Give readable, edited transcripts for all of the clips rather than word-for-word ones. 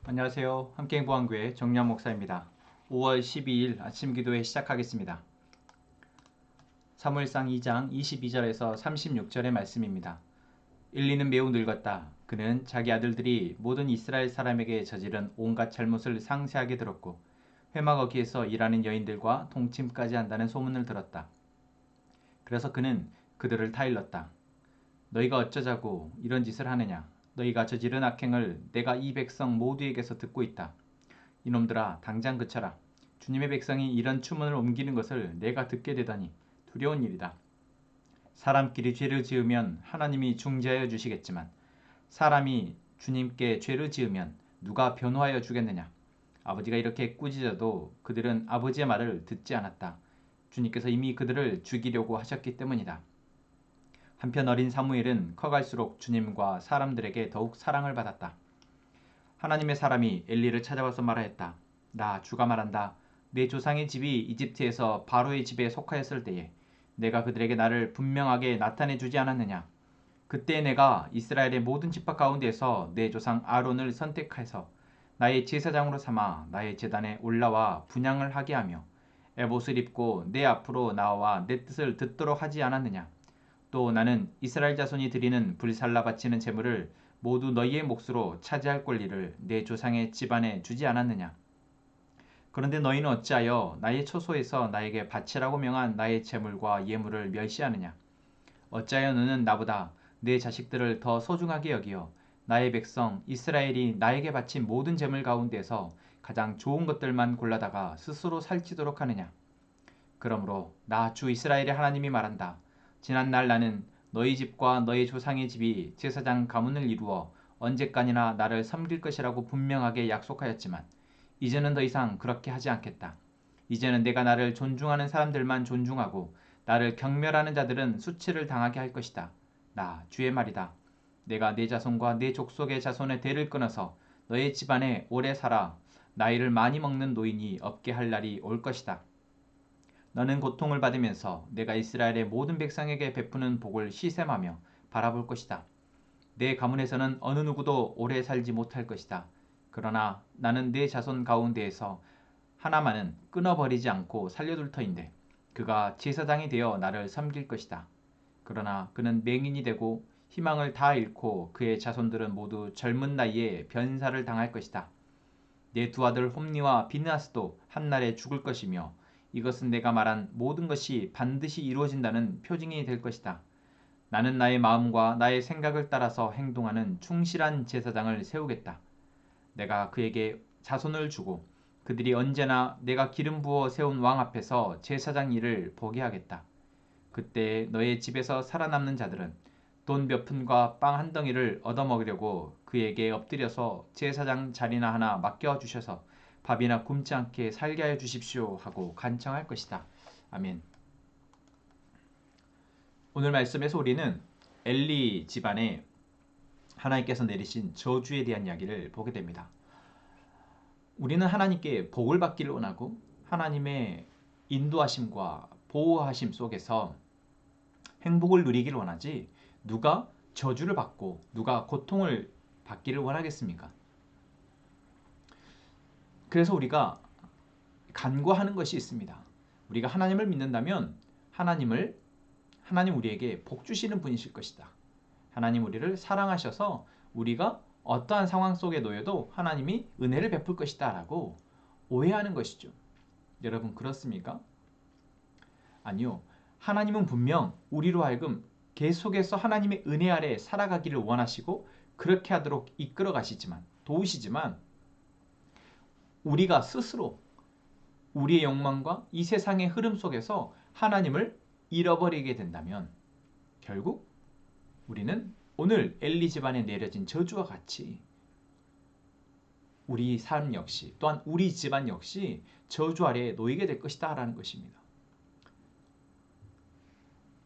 안녕하세요. 함께행보한교회 정량 목사입니다. 5월 12일 아침 기도회 시작하겠습니다. 사무엘상 2장 22절에서 36절의 말씀입니다. 엘리는 매우 늙었다. 그는 자기 아들들이 모든 이스라엘 사람에게 저지른 온갖 잘못을 상세하게 들었고 회막 어귀에서 일하는 여인들과 동침까지 한다는 소문을 들었다. 그래서 그는 그들을 타일렀다. 너희가 어쩌자고 이런 짓을 하느냐? 너희가 저지른 악행을 내가 이 백성 모두에게서 듣고 있다. 이놈들아 당장 그쳐라. 주님의 백성이 이런 추문을 옮기는 것을 내가 듣게 되다니 두려운 일이다. 사람끼리 죄를 지으면 하나님이 중재하여 주시겠지만 사람이 주님께 죄를 지으면 누가 변호하여 주겠느냐. 아버지가 이렇게 꾸짖어도 그들은 아버지의 말을 듣지 않았다. 주님께서 이미 그들을 죽이려고 하셨기 때문이다. 한편 어린 사무엘은 커갈수록 주님과 사람들에게 더욱 사랑을 받았다. 하나님의 사람이 엘리를 찾아와서 말하였다. 나 주가 말한다. 내 조상의 집이 이집트에서 바로의 집에 속하였을 때에 내가 그들에게 나를 분명하게 나타내 주지 않았느냐. 그때 내가 이스라엘의 모든 지파 가운데서 내 조상 아론을 선택해서 나의 제사장으로 삼아 나의 제단에 올라와 분향을 하게 하며 에봇을 입고 내 앞으로 나와 내 뜻을 듣도록 하지 않았느냐. 또 나는 이스라엘 자손이 드리는 불살라 바치는 제물을 모두 너희의 몫으로 차지할 권리를 내 조상의 집안에 주지 않았느냐. 그런데 너희는 어찌하여 나의 처소에서 나에게 바치라고 명한 나의 제물과 예물을 멸시하느냐. 어찌하여 너는 나보다 내 자식들을 더 소중하게 여기어 나의 백성 이스라엘이 나에게 바친 모든 제물 가운데서 가장 좋은 것들만 골라다가 스스로 살찌도록 하느냐. 그러므로 나 주 이스라엘의 하나님이 말한다. 지난날 나는 너희 집과 너희 조상의 집이 제사장 가문을 이루어 언제까지나 나를 섬길 것이라고 분명하게 약속하였지만 이제는 더 이상 그렇게 하지 않겠다. 이제는 내가 나를 존중하는 사람들만 존중하고 나를 경멸하는 자들은 수치를 당하게 할 것이다. 나 주의 말이다. 내가 내 자손과 내 족속의 자손의 대를 끊어서 너의 집안에 오래 살아 나이를 많이 먹는 노인이 없게 할 날이 올 것이다. 너는 고통을 받으면서 내가 이스라엘의 모든 백성에게 베푸는 복을 시샘하며 바라볼 것이다. 내 가문에서는 어느 누구도 오래 살지 못할 것이다. 그러나 나는 내 자손 가운데에서 하나만은 끊어버리지 않고 살려둘 터인데 그가 제사장이 되어 나를 섬길 것이다. 그러나 그는 맹인이 되고 희망을 다 잃고 그의 자손들은 모두 젊은 나이에 변사를 당할 것이다. 내 두 아들 홈니와 비느하스도 한날에 죽을 것이며 이것은 내가 말한 모든 것이 반드시 이루어진다는 표징이 될 것이다. 나는 나의 마음과 나의 생각을 따라서 행동하는 충실한 제사장을 세우겠다. 내가 그에게 자손을 주고 그들이 언제나 내가 기름 부어 세운 왕 앞에서 제사장 일을 보게 하겠다. 그때 너의 집에서 살아남는 자들은 돈 몇 푼과 빵 한 덩이를 얻어먹으려고 그에게 엎드려서 제사장 자리나 하나 맡겨주셔서 밥이나 굶지 않게 살게 하여 주십시오 하고 간청할 것이다. 아멘. 오늘 말씀에서 우리는 엘리 집안에 하나님께서 내리신 저주에 대한 이야기를 보게 됩니다. 우리는 하나님께 복을 받기를 원하고 하나님의 인도하심과 보호하심 속에서 행복을 누리기를 원하지 누가 저주를 받고 누가 고통을 받기를 원하겠습니까? 그래서 우리가 간구하는 것이 있습니다. 우리가 하나님을 믿는다면 하나님 우리에게 복 주시는 분이실 것이다. 하나님 우리를 사랑하셔서 우리가 어떠한 상황 속에 놓여도 하나님이 은혜를 베풀 것이다 라고 오해하는 것이죠. 여러분 그렇습니까? 아니요. 하나님은 분명 우리로 하여금 계속해서 하나님의 은혜 아래 살아가기를 원하시고 그렇게 하도록 이끌어 가시지만 도우시지만 우리가 스스로 우리의 욕망과 이 세상의 흐름 속에서 하나님을 잃어버리게 된다면 결국 우리는 오늘 엘리 집안에 내려진 저주와 같이 우리 삶 역시 또한 우리 집안 역시 저주 아래에 놓이게 될 것이다 라는 것입니다.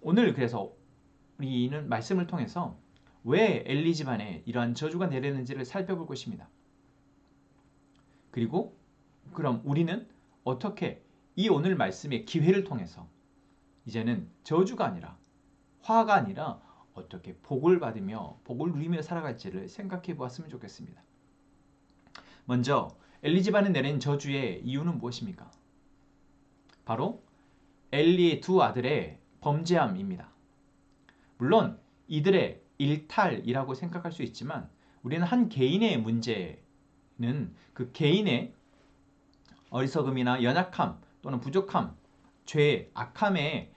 오늘 그래서 우리는 말씀을 통해서 왜 엘리 집안에 이러한 저주가 내리는지를 살펴볼 것입니다. 그리고 그럼 우리는 어떻게 이 오늘 말씀의 기회를 통해서 이제는 저주가 아니라 화가 아니라 어떻게 복을 받으며 복을 누리며 살아갈지를 생각해 보았으면 좋겠습니다. 먼저 엘리 집안에 내린 저주의 이유는 무엇입니까? 바로 엘리의 두 아들의 범죄함입니다. 물론 이들의 일탈이라고 생각할 수 있지만 우리는 한 개인의 문제는 그 개인의 어리석음이나 연약함 또는 부족함, 죄, 악함에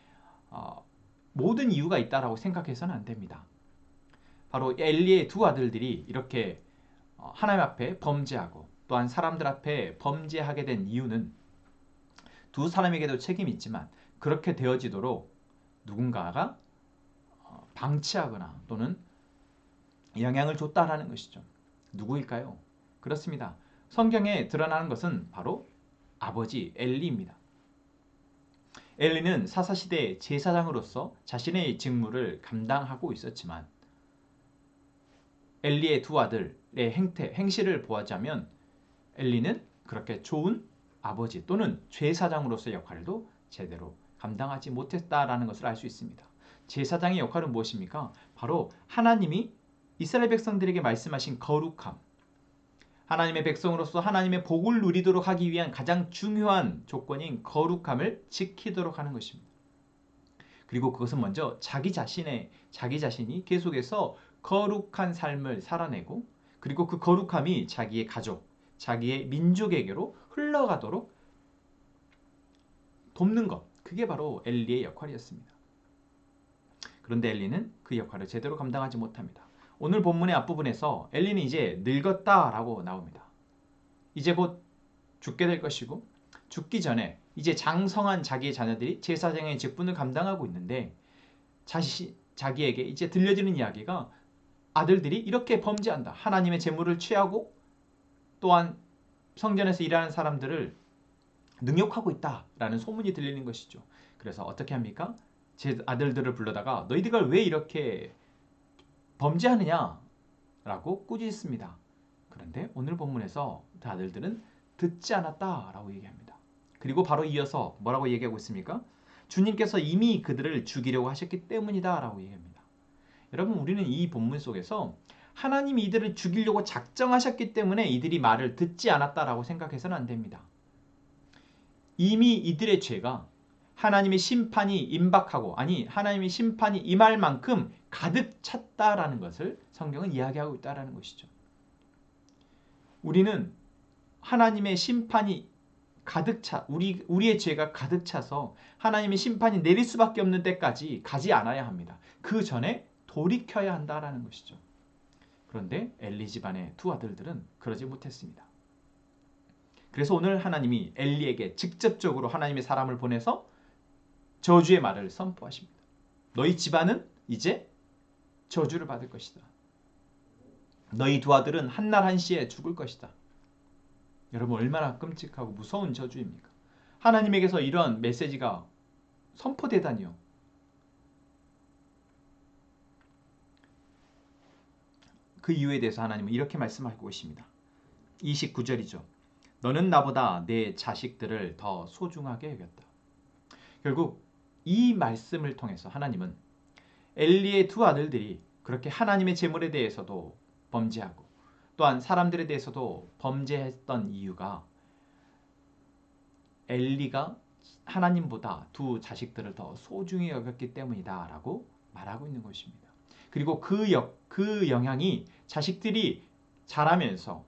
모든 이유가 있다라고 생각해서는 안 됩니다. 바로 엘리의 두 아들들이 이렇게 하나님 앞에 범죄하고 또한 사람들 앞에 범죄하게 된 이유는 두 사람에게도 책임이 있지만 그렇게 되어지도록 누군가가 방치하거나 또는 영향을 줬다라는 것이죠. 누구일까요? 그렇습니다. 성경에 드러나는 것은 바로 아버지 엘리입니다. 엘리는 사사시대의 제사장으로서 자신의 직무를 감당하고 있었지만 엘리의 두 아들의 행실을 보자면 엘리는 그렇게 좋은 아버지 또는 제사장으로서의 역할도 제대로 감당하지 못했다라는 것을 알 수 있습니다. 제사장의 역할은 무엇입니까? 바로 하나님이 이스라엘 백성들에게 말씀하신 거룩함, 하나님의 백성으로서 하나님의 복을 누리도록 하기 위한 가장 중요한 조건인 거룩함을 지키도록 하는 것입니다. 그리고 그것은 먼저 자기 자신이 계속해서 거룩한 삶을 살아내고 그리고 그 거룩함이 자기의 가족, 자기의 민족에게로 흘러가도록 돕는 것. 그게 바로 엘리의 역할이었습니다. 그런데 엘리는 그 역할을 제대로 감당하지 못합니다. 오늘 본문의 앞부분에서 엘리는 이제 늙었다라고 나옵니다. 이제 곧 죽게 될 것이고 죽기 전에 이제 장성한 자기의 자녀들이 제사장의 직분을 감당하고 있는데 자기에게 이제 들려지는 이야기가 아들들이 이렇게 범죄한다. 하나님의 제물을 취하고 또한 성전에서 일하는 사람들을 능욕하고 있다라는 소문이 들리는 것이죠. 그래서 어떻게 합니까? 제 아들들을 불러다가 너희들가 왜 이렇게 범죄하느냐? 라고 꾸짖습니다. 그런데 오늘 본문에서 그 아들들은 듣지 않았다라고 얘기합니다. 그리고 바로 이어서 뭐라고 얘기하고 있습니까? 주님께서 이미 그들을 죽이려고 하셨기 때문이다 라고 얘기합니다. 여러분 우리는 이 본문 속에서 하나님이 이들을 죽이려고 작정하셨기 때문에 이들이 말을 듣지 않았다라고 생각해서는 안 됩니다. 이미 이들의 죄가 하나님의 심판이 임박하고 하나님의 심판이 임할 만큼 가득 찼다라는 것을 성경은 이야기하고 있다라는 것이죠. 우리는 하나님의 심판이 가득 차 우리의 죄가 가득 차서 하나님의 심판이 내릴 수밖에 없는 때까지 가지 않아야 합니다. 그 전에 돌이켜야 한다라는 것이죠. 그런데 엘리 집안의 두 아들들은 그러지 못했습니다. 그래서 오늘 하나님이 엘리에게 직접적으로 하나님의 사람을 보내서 저주의 말을 선포하십니다. 너희 집안은 이제 저주를 받을 것이다. 너희 두 아들은 한날 한시에 죽을 것이다. 여러분 얼마나 끔찍하고 무서운 저주입니까? 하나님에게서 이런 메시지가 선포되다니요. 그 이유에 대해서 하나님은 이렇게 말씀하고 계십니다. 29절이죠. 너는 나보다 내 자식들을 더 소중하게 여겼다. 결국 이 말씀을 통해서 하나님은 엘리의 두 아들들이 그렇게 하나님의 제물에 대해서도 범죄하고 또한 사람들에 대해서도 범죄했던 이유가 엘리가 하나님보다 두 자식들을 더 소중히 여겼기 때문이다 라고 말하고 있는 것입니다. 그리고 그 영향이 자식들이 자라면서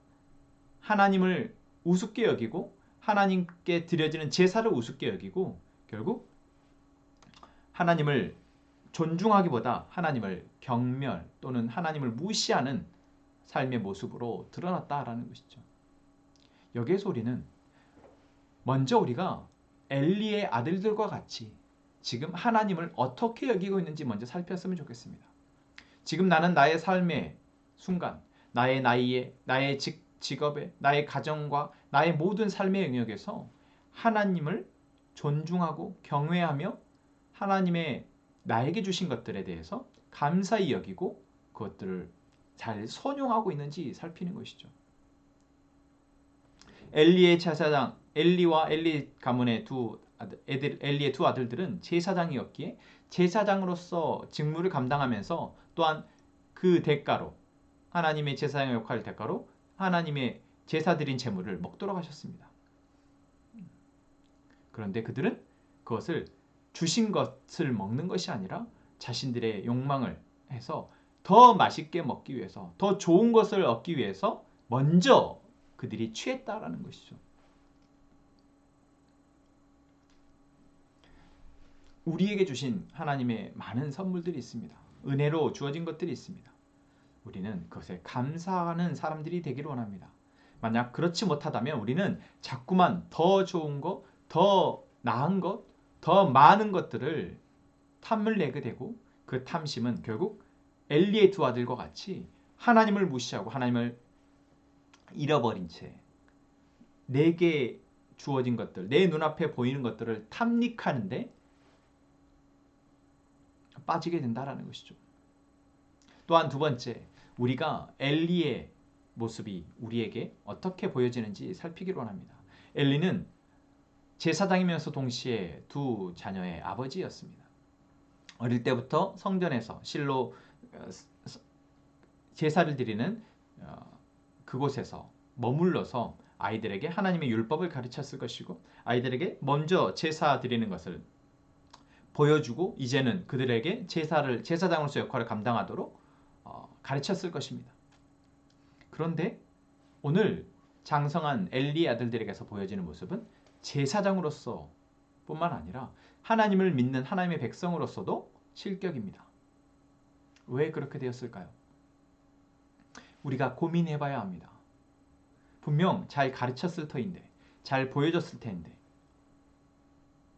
하나님을 우습게 여기고 하나님께 드려지는 제사를 우습게 여기고 결국 하나님을 존중하기보다 하나님을 경멸 또는 하나님을 무시하는 삶의 모습으로 드러났다라는 것이죠. 여기에서 우리는 먼저 우리가 엘리의 아들들과 같이 지금 하나님을 어떻게 여기고 있는지 먼저 살폈으면 좋겠습니다. 지금 나는 나의 삶의 순간, 나의 나이에, 나의 직업에, 나의 가정과 나의 모든 삶의 영역에서 하나님을 존중하고 경외하며 하나님의 나에게 주신 것들에 대해서 감사히 여기고 그것들을 잘 선용하고 있는지 살피는 것이죠. 엘리의 제사장, 엘리와 엘리 가문의 엘리의 두 아들들은 제사장이었기에 제사장으로서 직무를 감당하면서 또한 그 대가로 하나님의 제사장의 역할을 대가로 하나님의 제사 드린 제물을 먹도록 하셨습니다. 그런데 그들은 그것을 주신 것을 먹는 것이 아니라 자신들의 욕망을 해서 더 맛있게 먹기 위해서, 더 좋은 것을 얻기 위해서 먼저 그들이 취했다라는 것이죠. 우리에게 주신 하나님의 많은 선물들이 있습니다. 은혜로 주어진 것들이 있습니다. 우리는 그것에 감사하는 사람들이 되기를 원합니다. 만약 그렇지 못하다면 우리는 자꾸만 더 좋은 것, 더 나은 것, 더 많은 것들을 탐을 내게 되고, 그 탐심은 결국 엘리의 두 아들과 같이 하나님을 무시하고 하나님을 잃어버린 채 내게 주어진 것들, 내 눈앞에 보이는 것들을 탐닉하는데 빠지게 된다라는 것이죠. 또한 두 번째, 우리가 엘리의 모습이 우리에게 어떻게 보여지는지 살피기를 원합니다. 엘리는 제사장이면서 동시에 두 자녀의 아버지였습니다. 어릴 때부터 성전에서 실로 제사를 드리는 그곳에서 머물러서 아이들에게 하나님의 율법을 가르쳤을 것이고, 아이들에게 먼저 제사 드리는 것을 보여주고 이제는 그들에게 제사장으로서 역할을 감당하도록 가르쳤을 것입니다. 그런데 오늘 장성한 엘리의 아들들에게서 보여지는 모습은 제사장으로서 뿐만 아니라 하나님을 믿는 하나님의 백성으로서도 실격입니다. 왜 그렇게 되었을까요? 우리가 고민해봐야 합니다. 분명 잘 가르쳤을 터인데, 잘 보여줬을 텐데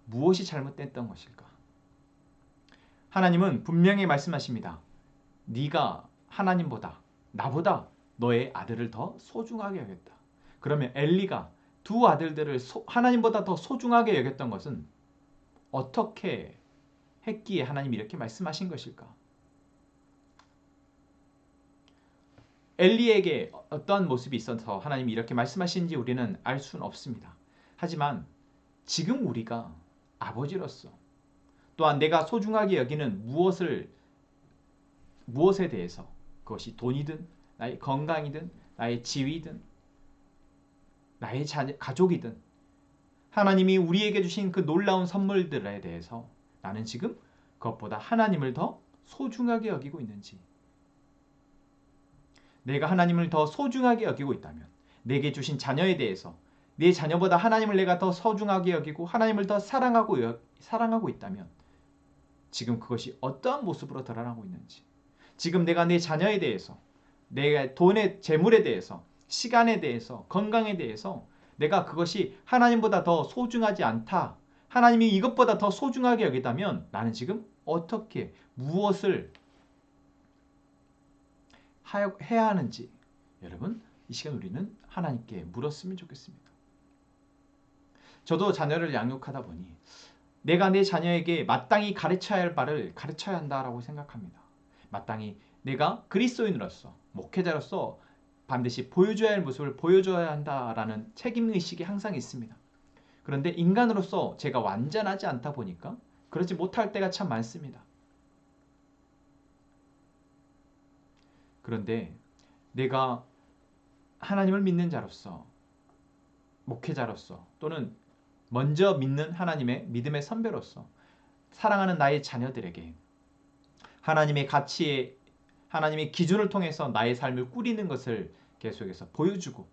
무엇이 잘못됐던 것일까? 하나님은 분명히 말씀하십니다. 네가 하나님보다, 나보다 너의 아들을 더 소중하게 여겼다. 그러면 엘리가 두 아들들을 하나님보다 더 소중하게 여겼던 것은 어떻게 했기에 하나님이 이렇게 말씀하신 것일까? 엘리에게 어떤 모습이 있어서 하나님이 이렇게 말씀하시는지 우리는 알 수는 없습니다. 하지만 지금 우리가 아버지로서, 또한 내가 소중하게 여기는 무엇에 대해서, 그것이 돈이든 나의 건강이든 나의 지위든 나의 가족이든 하나님이 우리에게 주신 그 놀라운 선물들에 대해서 나는 지금 그것보다 하나님을 더 소중하게 여기고 있는지, 내가 하나님을 더 소중하게 여기고 있다면 내게 주신 자녀에 대해서 내 자녀보다 하나님을 내가 더 소중하게 여기고 하나님을 더 사랑하고 있다면 지금 그것이 어떠한 모습으로 드러나고 있는지, 지금 내가 내 자녀에 대해서, 내 돈의 재물에 대해서, 시간에 대해서, 건강에 대해서 내가 그것이 하나님보다 더 소중하지 않다, 하나님이 이것보다 더 소중하게 여기다면 나는 지금 어떻게, 무엇을 해야 하는지 여러분 이 시간 우리는 하나님께 물었으면 좋겠습니다. 저도 자녀를 양육하다 보니 내가 내 자녀에게 마땅히 가르쳐야 할 바를 가르쳐야 한다라고 생각합니다. 마땅히 내가 그리스도인으로서, 목회자로서 반드시 보여줘야 할 모습을 보여줘야 한다라는 책임의식이 항상 있습니다. 그런데 인간으로서 제가 완전하지 않다 보니까 그러지 못할 때가 참 많습니다. 그런데 내가 하나님을 믿는 자로서, 목회자로서, 또는 먼저 믿는 하나님의 믿음의 선배로서 사랑하는 나의 자녀들에게 하나님의 가치에, 하나님의 기준을 통해서 나의 삶을 꾸리는 것을 계속해서 보여주고,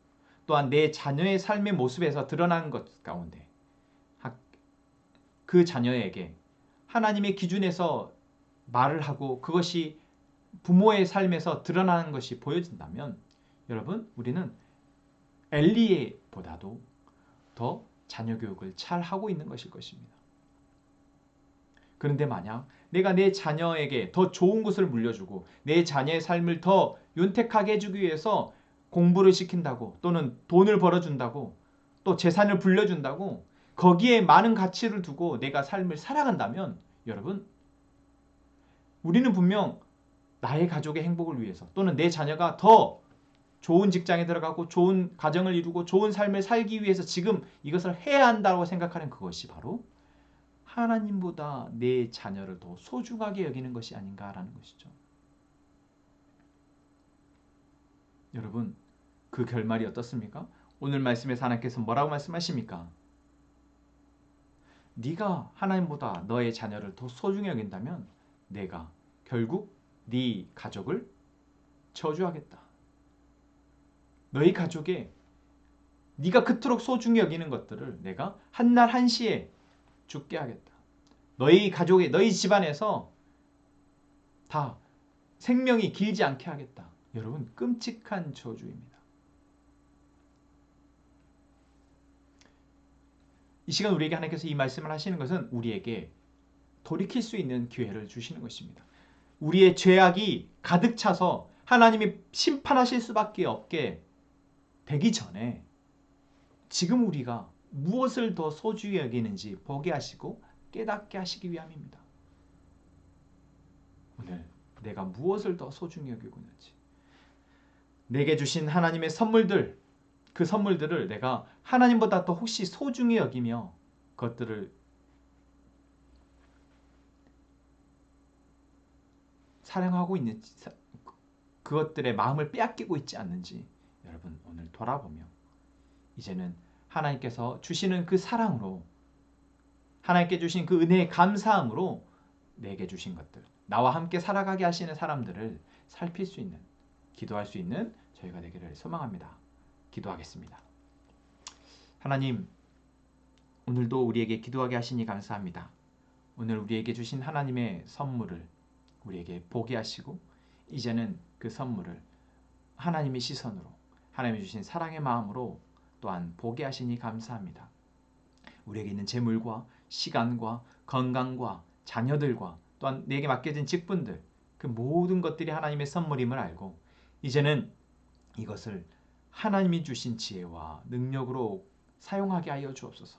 또한 내 자녀의 삶의 모습에서 드러나는 것 가운데 그 자녀에게 하나님의 기준에서 말을 하고 그것이 부모의 삶에서 드러나는 것이 보여진다면 여러분 우리는 엘리보다도 더 자녀 교육을 잘 하고 있는 것일 것입니다. 그런데 만약 내가 내 자녀에게 더 좋은 것을 물려주고 내 자녀의 삶을 더 윤택하게 해주기 위해서 공부를 시킨다고, 또는 돈을 벌어준다고, 또 재산을 불려준다고 거기에 많은 가치를 두고 내가 삶을 살아간다면 여러분 우리는 분명 나의 가족의 행복을 위해서, 또는 내 자녀가 더 좋은 직장에 들어가고 좋은 가정을 이루고 좋은 삶을 살기 위해서 지금 이것을 해야 한다고 생각하는 그것이 바로 하나님보다 내 자녀를 더 소중하게 여기는 것이 아닌가라는 것이죠. 여러분 그 결말이 어떻습니까? 오늘 말씀에서 하나님께서 뭐라고 말씀하십니까? 네가 하나님보다 너의 자녀를 더 소중히 여긴다면 내가 결국 네 가족을 저주하겠다. 너희 가족에 네가 그토록 소중히 여기는 것들을 내가 한날 한시에 죽게 하겠다. 너희 가족에 너희 집안에서 다 생명이 길지 않게 하겠다. 여러분, 끔찍한 저주입니다. 이 시간 우리에게 하나님께서 이 말씀을 하시는 것은 우리에게 돌이킬 수 있는 기회를 주시는 것입니다. 우리의 죄악이 가득 차서 하나님이 심판하실 수밖에 없게 되기 전에 지금 우리가 무엇을 더 소중히 여기는지 보게 하시고 깨닫게 하시기 위함입니다. 오늘 내가 무엇을 더 소중히 여기고 있는지, 내게 주신 하나님의 선물들, 그 선물들을 내가 하나님보다 더 혹시 소중히 여기며 그것들을 사랑하고 있는지, 그것들의 마음을 빼앗기고 있지 않는지 여러분 오늘 돌아보며 이제는 하나님께서 주시는 그 사랑으로, 하나님께 주신 그 은혜의 감사함으로 내게 주신 것들, 나와 함께 살아가게 하시는 사람들을 살필 수 있는, 기도할 수 있는 저희가 되기를 소망합니다. 기도하겠습니다. 하나님, 오늘도 우리에게 기도하게 하시니 감사합니다. 오늘 우리에게 주신 하나님의 선물을 우리에게 보게 하시고 이제는 그 선물을 하나님의 시선으로, 하나님이 주신 사랑의 마음으로 또한 보게 하시니 감사합니다. 우리에게 있는 재물과 시간과 건강과 자녀들과 또한 내게 맡겨진 직분들, 그 모든 것들이 하나님의 선물임을 알고 이제는 이것을 하나님이 주신 지혜와 능력으로 사용하게 하여 주옵소서.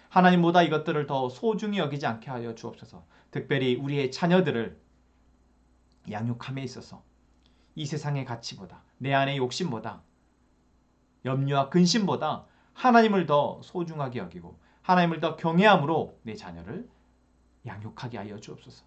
하나님보다 이것들을 더 소중히 여기지 않게 하여 주옵소서. 특별히 우리의 자녀들을 양육함에 있어서 이 세상의 가치보다, 내 안의 욕심보다, 염려와 근심보다 하나님을 더 소중하게 여기고 하나님을 더 경외함으로 내 자녀를 양육하게 하여 주옵소서.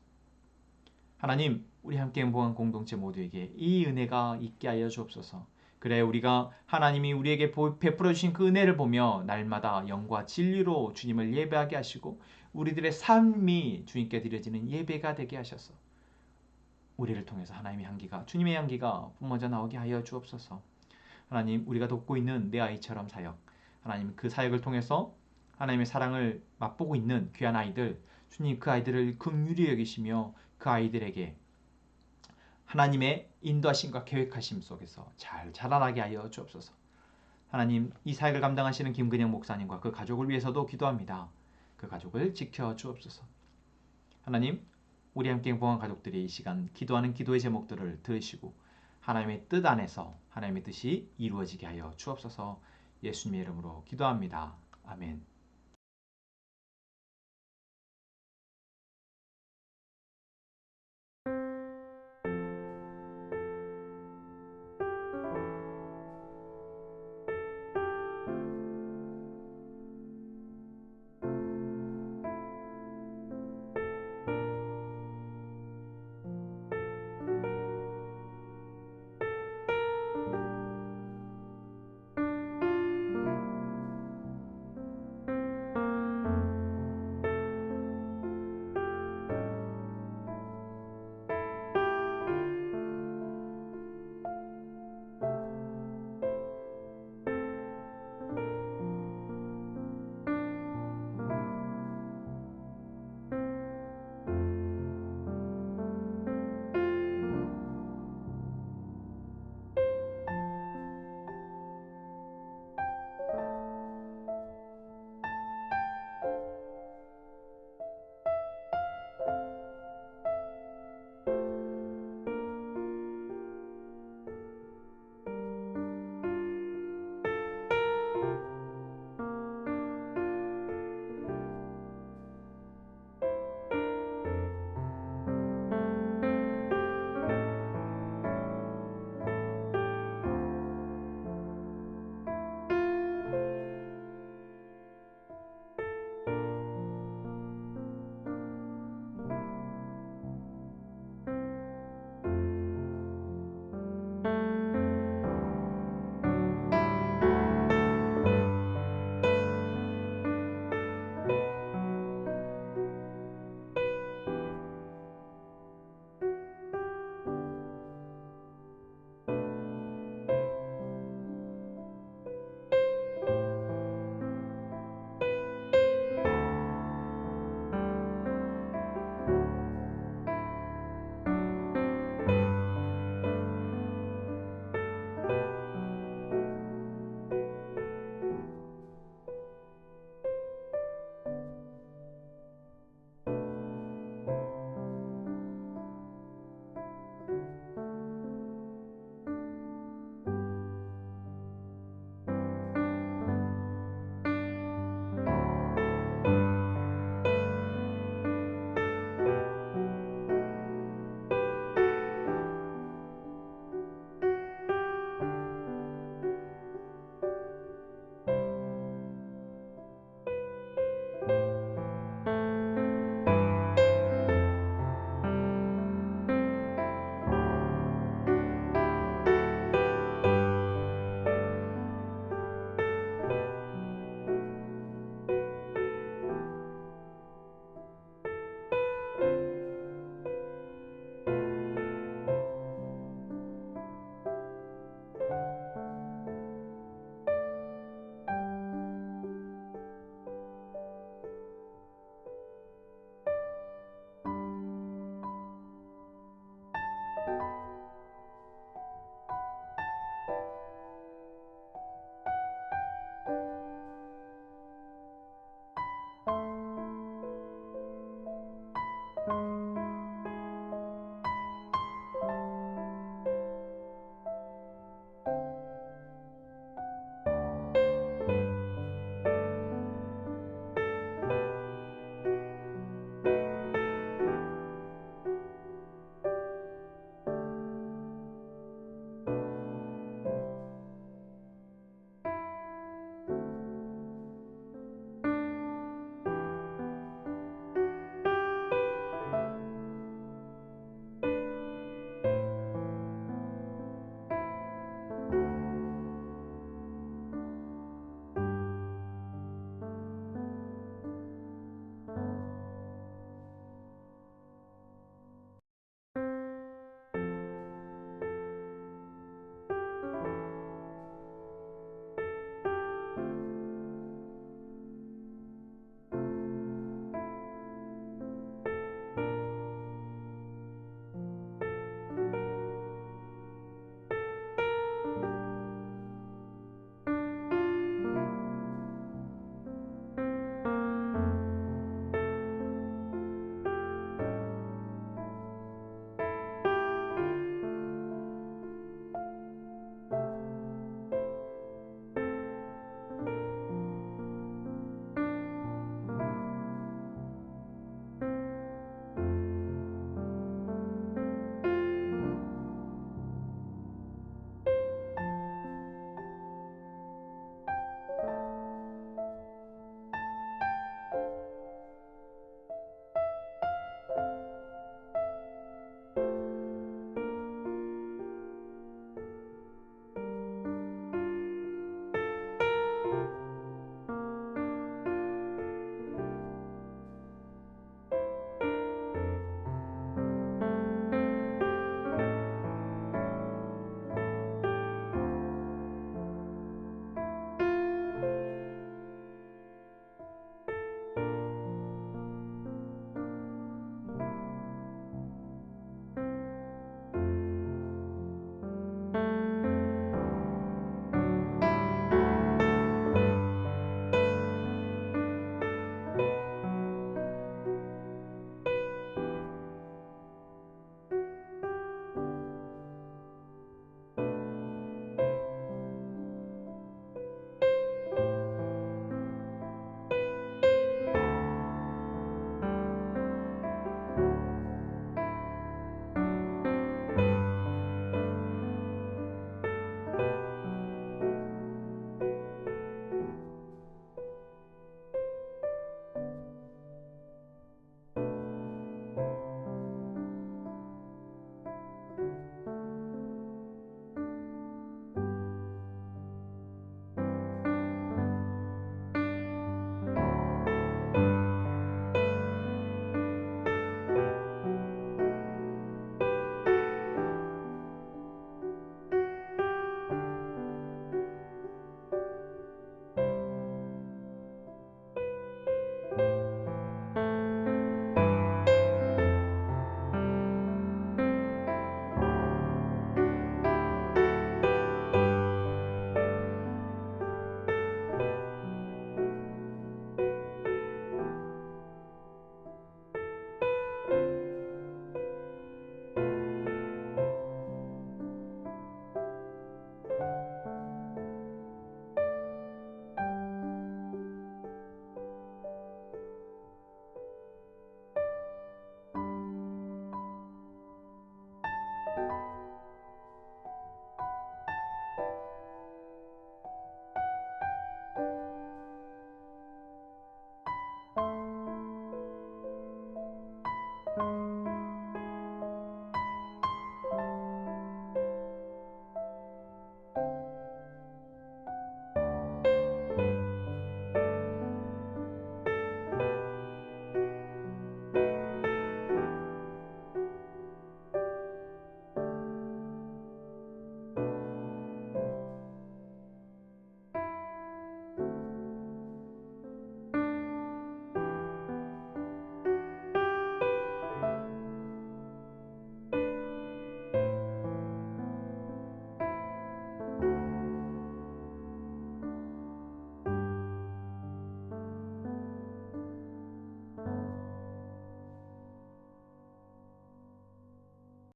하나님, 우리 함께 행복한 공동체 모두에게 이 은혜가 있게 하여 주옵소서. 그래 우리가 하나님이 우리에게 베풀어 주신 그 은혜를 보며 날마다 영과 진리로 주님을 예배하게 하시고 우리들의 삶이 주님께 드려지는 예배가 되게 하셔서 우리를 통해서 하나님의 향기가, 주님의 향기가 뿜어져 나오게 하여 주옵소서. 하나님, 우리가 돕고 있는 내 아이처럼 사역, 하나님 그 사역을 통해서 하나님의 사랑을 맛보고 있는 귀한 아이들, 주님 그 아이들을 긍휼히 여기시며 그 아이들에게 하나님의 인도하심과 계획하심 속에서 잘 자라나게 하여 주옵소서. 하나님, 이 사역을 감당하시는 김근영 목사님과 그 가족을 위해서도 기도합니다. 그 가족을 지켜 주옵소서. 하나님, 우리 함께 행복한 가족들이 이 시간 기도하는 기도의 제목들을 들으시고 하나님의 뜻 안에서 하나님의 뜻이 이루어지게 하여 주옵소서. 예수님의 이름으로 기도합니다. 아멘.